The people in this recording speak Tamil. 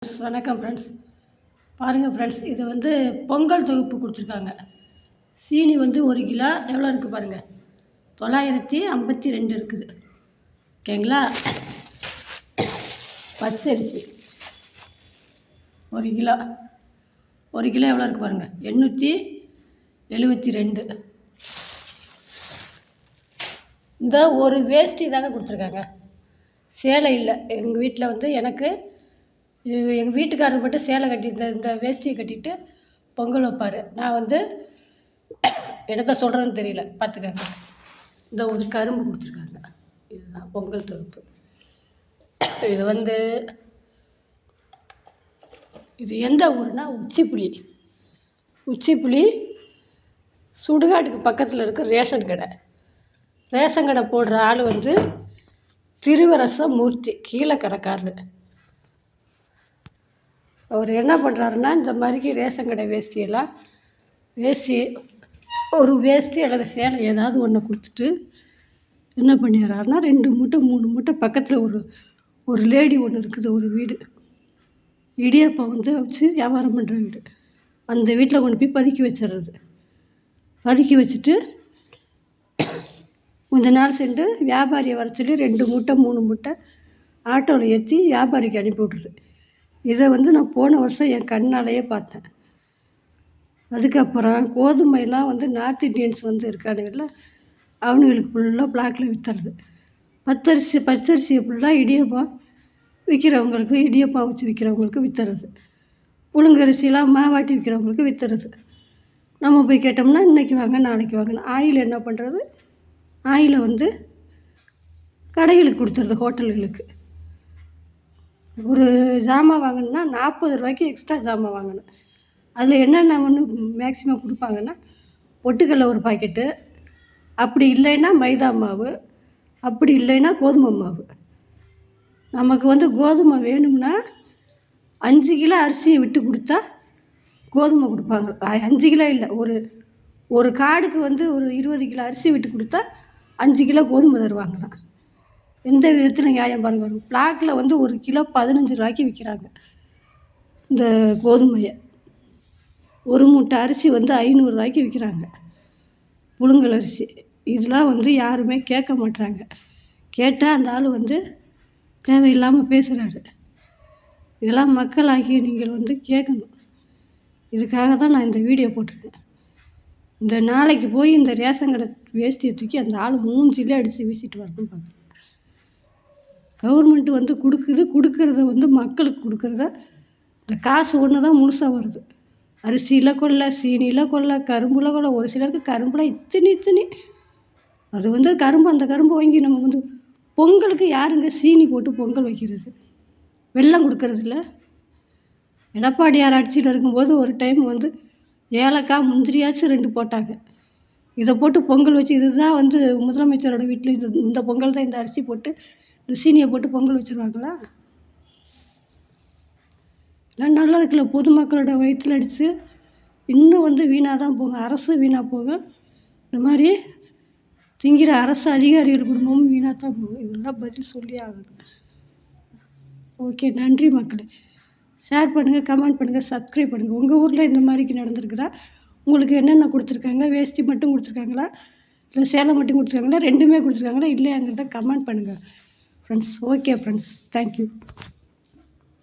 வணக்கம் ஃப்ரெண்ட்ஸ். பாருங்கள் ஃப்ரெண்ட்ஸ், இது வந்து பொங்கல் தொகுப்பு கொடுத்துருக்காங்க. சீனி வந்து 1 கிலோ எவ்வளோ இருக்குது பாருங்கள், 952 இருக்குது. ஓகேங்களா. பச்சரிசி 1 கிலோ எவ்வளோ இருக்குது பாருங்கள், 872. இந்த ஒரு வேஷ்டி தாங்க கொடுத்துருக்காங்க, சேலை இல்லை. எங்கள் வீட்டில் வந்து எங்கள் வீட்டுக்காரர் மட்டும் சேலை கட்டி இந்த வேஷ்டியை கட்டிட்டு பொங்கல் வைப்பார். நான் வந்து என்னத்த சொல்கிறேன்னு தெரியல, பார்த்துக்கங்க. இந்த ஒரு கரும்பு கொடுத்துருக்காங்க, இதுதான் பொங்கல் தொகுப்பு. இது வந்து இது எந்த ஊருனா உச்சிப்புளி சுடுகாட்டுக்கு பக்கத்தில் இருக்க ரேஷன் கடை போடுற ஆள் வந்து திருவரச மூர்த்தி, கீழே கடைக்காரரு. அவர் என்ன பண்ணுறாருன்னா, இந்த மாதிரிக்கு ரேஷன் கடை ஒரு வேஷ்டி அல்லது சேலை ஏதாவது ஒன்று கொடுத்துட்டு என்ன பண்ணிடுறாருன்னா, 2 மூட்டை 3 மூட்டை பக்கத்தில் ஒரு லேடி ஒன்று இருக்குது, ஒரு வீடு இடியப்பம் வந்து வச்சு வியாபாரம் பண்ணுற வீடு. அந்த வீட்டில் கொண்டு போய் பதுக்கி வச்சிடுறது. பதுக்கி வச்சுட்டு கொஞ்ச நாள் சென்று வியாபாரியை வர சொல்லி 2 மூட்டை 3 மூட்டை ஆட்டோவில் ஏற்றி வியாபாரிக்கு அனுப்பி விட்ருது. இதை வந்து நான் போன வருஷம் என் கண்ணாலேயே பார்த்தேன். அதுக்கப்புறம் கோதுமையெல்லாம் வந்து நார்த் இண்டியன்ஸ் வந்து இருக்கானுங்கள்ல, அவனுங்களுக்கு ஃபுல்லாக பிளாக்கில் விற்றுறது. பச்சரிசியை ஃபுல்லாக இடியப்பம் விற்கிறவங்களுக்கு, இடியப்பம் வச்சு விற்கிறவங்களுக்கு விற்றுறது. புழுங்கரிசிலாம் மாவாட்டி விற்கிறவங்களுக்கு விற்றுறது. நம்ம போய் கேட்டோம்னா இன்றைக்கி வாங்க நாளைக்கு வாங்கன்னு. ஆயில் என்ன பண்ணுறது, ஆயிலை வந்து கடைகளுக்கு கொடுத்துறது, ஹோட்டல்களுக்கு. ஒரு ஜாமான் வாங்கணுன்னா 40 ரூபாய்க்கு எக்ஸ்ட்ரா ஜாமான் வாங்கணும். அதில் என்னென்ன ஒன்று மேக்ஸிமம் கொடுப்பாங்கன்னா, பொட்டுக்கடலை ஒரு பாக்கெட்டு, அப்படி இல்லைன்னா மைதா மாவு, அப்படி இல்லைன்னா கோதுமை மாவு. நமக்கு வந்து கோதுமை வேணும்னா 5 கிலோ அரிசியை விட்டு கொடுத்தா கோதுமை கொடுப்பாங்க. 5 கிலோ இல்லை, ஒரு கார்டுக்கு வந்து ஒரு 20 கிலோ அரிசி விட்டு கொடுத்தா 5 கிலோ கோதுமை தருவாங்களாம். எந்த விதத்தில் நியாயம் பாருங்க. வரும் பிளாக்கில் வந்து 1 கிலோ 15 ரூபாய்க்கு விற்கிறாங்க இந்த கோதுமையை. ஒரு மூட்டை அரிசி வந்து 500 ரூபாய்க்கு விற்கிறாங்க, புழுங்கல் அரிசி. இதெல்லாம் வந்து யாருமே கேட்க மாட்டாங்க. கேட்டால் அந்த ஆள் வந்து தேவையில்லாமல் பேசுகிறாரு. இதெல்லாம் மக்களாகிய நீங்கள் வந்து கேட்கணும். இதுக்காக தான் நான் இந்த வீடியோ போட்டிருக்கேன். இந்த நாளைக்கு போய் இந்த ரேஷன் கடை வேஷ்டியை தூக்கி அந்த ஆள் மூஞ்சிலே அடித்து வீசிட்டு வரணும்னு பார்க்குறேன். கவர்மெண்ட்டு வந்து கொடுக்குறத வந்து மக்களுக்கு கொடுக்குறத, இந்த காசு ஒன்று தான் முழுசாக வருது. அரிசியில் கொள்ள, சீனியில் கொள்ள, கரும்பில் கொள்ள. ஒரு சிலருக்கு கரும்பில் இத்தனி அது வந்து அந்த கரும்பு வாங்கி நம்ம வந்து பொங்கலுக்கு யாருங்க சீனி போட்டு பொங்கல் வைக்கிறது, வெல்லம் கொடுக்கறது இல்லை. எடப்பாடியார் ஆட்சியில் இருக்கும்போது ஒரு டைம் வந்து ஏலக்காய் முந்திரியாச்சும் 2 போட்டாங்க. இதை போட்டு பொங்கல் வச்சு, இதுதான் வந்து முதலமைச்சரோட வீட்டில் இந்த பொங்கல் தான், இந்த அரிசி போட்டு இந்த சீனியை போட்டு பொங்கல் வச்சுருவாங்களா? எல்லாம் நல்லா இருக்குல்ல. பொதுமக்களோட வயிற்றில் அடித்து இன்னும் வந்து வீணாக தான் போகும், அரசு வீணாக போகும். இந்த மாதிரி திங்கிற அரசு அதிகாரிகள் குடும்பமும் வீணாக தான் போகும். இதெல்லாம் பதில் சொல்லி ஆகணும். ஓகே, நன்றி மக்களே. ஷேர் பண்ணுங்கள், கமெண்ட் பண்ணுங்கள், சப்ஸ்கிரைப் பண்ணுங்கள். உங்கள் ஊரில் இந்த மாதிரிக்கு நடந்திருக்குதா? உங்களுக்கு என்னென்ன கொடுத்துருக்காங்க? வேஷ்டி மட்டும் கொடுத்துருக்காங்களா, இல்லை சேலை மட்டும் கொடுத்துருக்காங்களா, 2மே கொடுத்துருக்காங்களா இல்லையாங்கிறத கமெண்ட் பண்ணுங்கள் ஃப்ரெண்ட்ஸ். Okay friends, thank you.